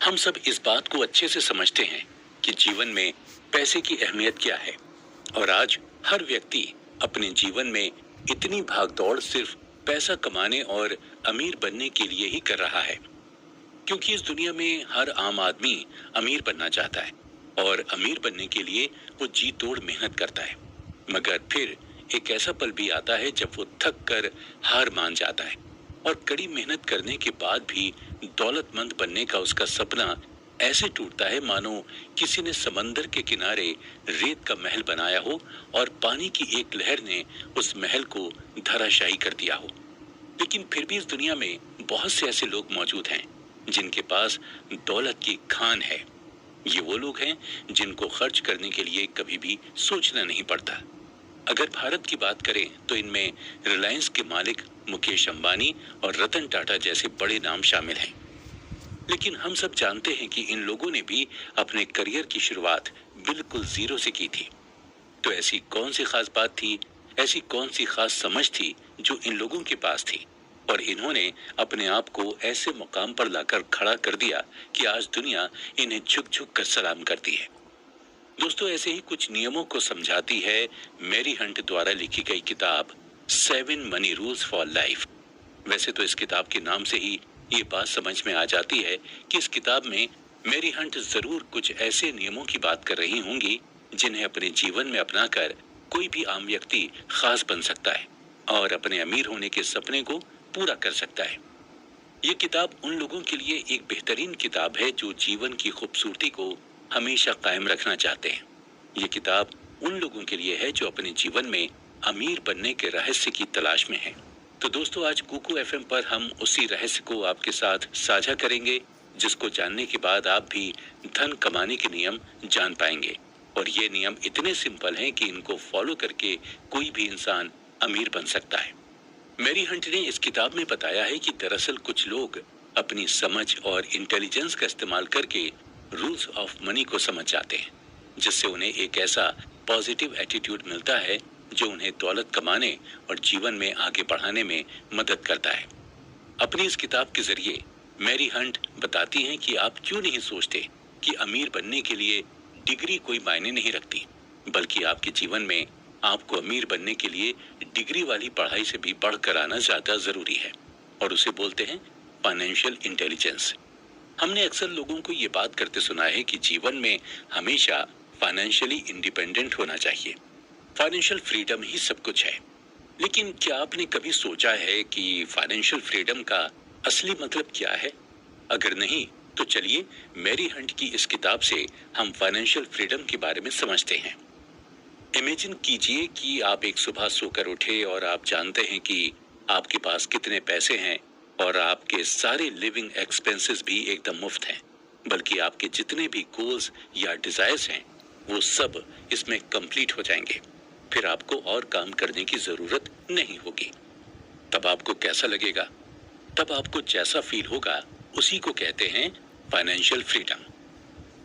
हम सब इस बात को अच्छे से समझते हैं कि जीवन में पैसे की अहमियत क्या है, और आज हर व्यक्ति अपने जीवन में इतनी भागदौड़ सिर्फ पैसा कमाने और अमीर बनने के लिए ही कर रहा है, क्योंकि इस दुनिया में हर आम आदमी अमीर बनना चाहता है और अमीर बनने के लिए वो जी तोड़ मेहनत करता है। मगर फिर एक ऐसा पल भी आता है जब वो थक कर हार मान जाता है और कड़ी मेहनत करने के बाद भी दौलतमंद बनने का उसका सपना ऐसे टूटता है मानो किसी ने समंदर के किनारे रेत का महल बनाया हो और पानी की एक लहर ने उस महल को धराशायी कर दिया हो। लेकिन फिर भी इस दुनिया में बहुत से ऐसे लोग मौजूद हैं जिनके पास दौलत की खान है। ये वो लोग हैं जिनको खर्च करने के लिए कभी भी सोचना नहीं पड़ता। अगर भारत की बात करें तो इनमें रिलायंस के मालिक मुकेश अंबानी और रतन टाटा जैसे बड़े नाम शामिल हैं। लेकिन हम सब जानते हैं कि इन लोगों ने भी अपने करियर की शुरुआत बिल्कुल जीरो से की थी। तो ऐसी कौन सी खास बात थी, ऐसी कौन सी खास समझ थी जो इन लोगों के पास थी और इन्होंने अपने आप को ऐसे मुकाम पर लाकर खड़ा कर दिया कि आज दुनिया इन्हें झुक झुक कर सलाम करती है। दोस्तों, ऐसे ही कुछ नियमों को समझाती है मैरी हंट द्वारा लिखी गई किताब 7 मनी रूल्स फॉर लाइफ। वैसे तो इस किताब के नाम से ही ये बात समझ में आ जाती है कि इस किताब में मैरी हंट जरूर कुछ ऐसे नियमों की बात कर रही होंगी जिन्हें अपने जीवन में अपनाकर कोई भी आम व्यक्ति खास बन सकता है और अपने अमीर होने के सपने को पूरा कर सकता है। ये किताब उन लोगों के लिए एक बेहतरीन किताब है जो जीवन की खूबसूरती को हमेशा कायम रखना चाहते हैं। ये किताब उन लोगों के लिए है जो अपने जीवन में अमीर बनने के रहस्य की तलाश में हैं। तो दोस्तों, आज कुकू एफएम पर हम उसी रहस्य को आपके साथ साझा करेंगे जिसको जानने के बाद आप भी धन कमाने के नियम जान पाएंगे। और ये नियम इतने सिंपल हैं कि इनको फॉलो करके कोई भी इंसान अमीर बन सकता है। मैरी हंट ने इस किताब में बताया है कि दरअसल कुछ लोग अपनी समझ और इंटेलिजेंस का इस्तेमाल करके रूल्स ऑफ मनी को समझ जाते हैं, जिससे उन्हें एक ऐसा पॉजिटिव एटीट्यूड मिलता है जो उन्हें दौलत कमाने और जीवन में आगे बढ़ाने में मदद करता है। अपनी इस किताब के जरिए मैरी हंट बताती हैं कि आप क्यों नहीं सोचते कि अमीर बनने के लिए डिग्री कोई मायने नहीं रखती, बल्कि आपके जीवन में आपको अमीर बनने के लिए डिग्री वाली पढ़ाई से भी बढ़कर आना ज्यादा जरूरी है, और उसे बोलते हैं फाइनेंशियल इंटेलिजेंस। हमने अक्सर लोगों को ये बात करते सुना है कि जीवन में हमेशा फाइनेंशियली इंडिपेंडेंट होना चाहिए, फाइनेंशियल फ्रीडम ही सब कुछ है। लेकिन क्या आपने कभी सोचा है कि फाइनेंशियल फ्रीडम का असली मतलब क्या है? अगर नहीं तो चलिए मैरी हंट की इस किताब से हम फाइनेंशियल फ्रीडम के बारे में समझते हैं। इमेजिन कीजिए कि आप एक सुबह सोकर उठे और आप जानते हैं कि आपके पास कितने पैसे हैं और आपके सारे लिविंग एक्सपेंसेस भी एकदम मुफ्त हैं, बल्कि आपके जितने भी गोल्स या डिजायर्स हैं वो सब इसमें कंप्लीट हो जाएंगे। फिर आपको और काम करने की जरूरत नहीं होगी। तब आपको कैसा लगेगा? तब आपको जैसा फील होगा उसी को कहते हैं फाइनेंशियल फ्रीडम।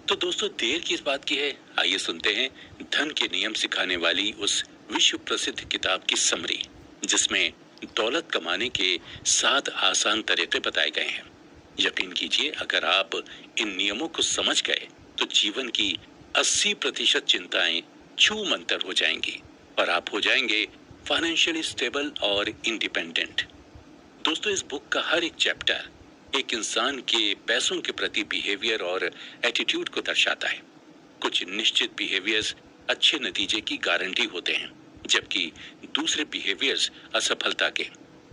तो दोस्तों, देर किस बात की है, आइए सुनते हैं धन के नियम सिखाने वाली उस विश्व प्रसिद्ध किताब की समरी, जिसमें दौलत कमाने के 7 आसान तरीके बताए गए हैं। यकीन कीजिए, अगर आप इन नियमों को समझ गए तो जीवन की 80% चिंताएं छू मंतर हो जाएंगी और आप हो जाएंगे फाइनेंशियली स्टेबल और इंडिपेंडेंट। दोस्तों, इस बुक का हर एक चैप्टर एक इंसान के पैसों के प्रति बिहेवियर और एटीट्यूड को दर्शाता है। कुछ निश्चित बिहेवियर्स अच्छे नतीजे की गारंटी होते हैं, जबकि दूसरे बिहेवियर्स असफलता के।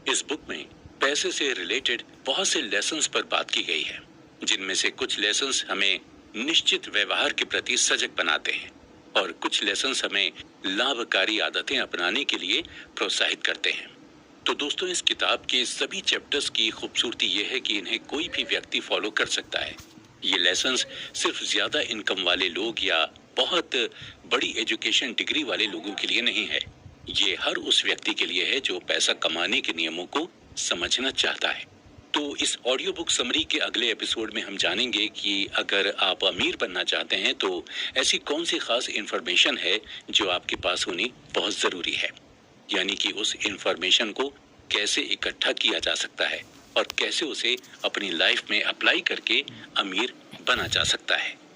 इस बुक में पैसे से रिलेटेड बहुत से लेसन्स पर बात की गई है, जिनमें से कुछ लेसन्स हमें निश्चित व्यवहार के प्रति सजग बनाते हैं और कुछ लेसन्स हमें लाभकारी आदतें अपनाने के लिए प्रोत्साहित करते हैं। तो दोस्तों, इस किताब के सभी चैप्टर्स की खूबसूरती यह है कि इन्हें कोई भी व्यक्ति फॉलो कर सकता है। ये लेसन्स सिर्फ ज्यादा इनकम वाले लोग या बहुत बड़ी एजुकेशन डिग्री वाले लोगों के लिए नहीं है। ये हर उस व्यक्ति के लिए है जो पैसा कमाने के नियमों को समझना चाहता है। तो इस ऑडियो बुक समरी के अगले एपिसोड में हम जानेंगे कि अगर आप अमीर बनना चाहते हैं तो ऐसी कौन सी खास इंफॉर्मेशन है जो आपके पास होनी बहुत जरूरी है, यानी कि उस इंफॉर्मेशन को कैसे इकट्ठा किया जा सकता है और कैसे उसे अपनी लाइफ में अप्लाई करके अमीर बना जा सकता है।